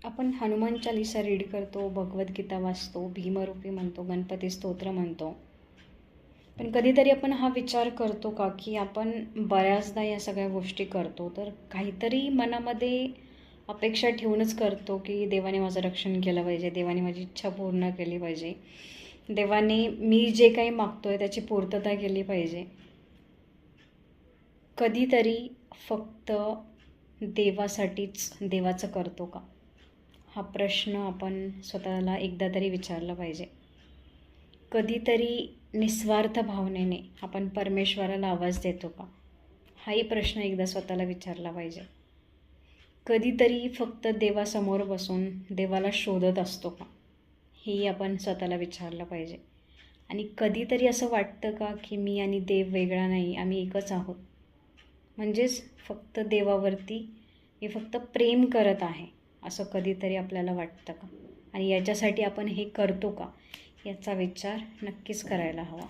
आपण हनुमान चालीसा रीड करतो, भगवद्गीता वाचतो, भीमरूपी म्हणतो, गणपती स्तोत्र म्हणतो. पण कधीतरी आपण हा विचार करतो का, की आपण बऱ्याचदा या सगळ्या गोष्टी करतो तर काहीतरी मनामध्ये अपेक्षा ठेवूनच करतो, की देवाने माझं रक्षण केलं पाहिजे, देवाने माझी इच्छा पूर्ण केली पाहिजे, देवाने मी जे काही मागतोय त्याची पूर्तता केली पाहिजे. कधीतरी फक्त देवासाठीच देवाचं करतो का, हा प्रश्न आपण स्वतःला एकदा तरी विचारला पाहिजे. कधीतरी निस्वार्थ भावनेने आपण परमेश्वराला आवाज देतो का, हाही प्रश्न एकदा स्वतःला विचारला पाहिजे. कधीतरी फक्त देवासमोर बसून देवाला शोधत असतो का, हेही आपण स्वतःला विचारलं पाहिजे. आणि कधीतरी असं वाटतं का, की मी आणि देव वेगळा नाही, आम्ही एकच आहोत. म्हणजेच फक्त देवावरती मी फक्त प्रेम करत आहे असं कधीतरी आपल्याला वाटतं का, आणि याच्यासाठी आपण हे करतो का, याचा विचार नक्कीच करायला हवा.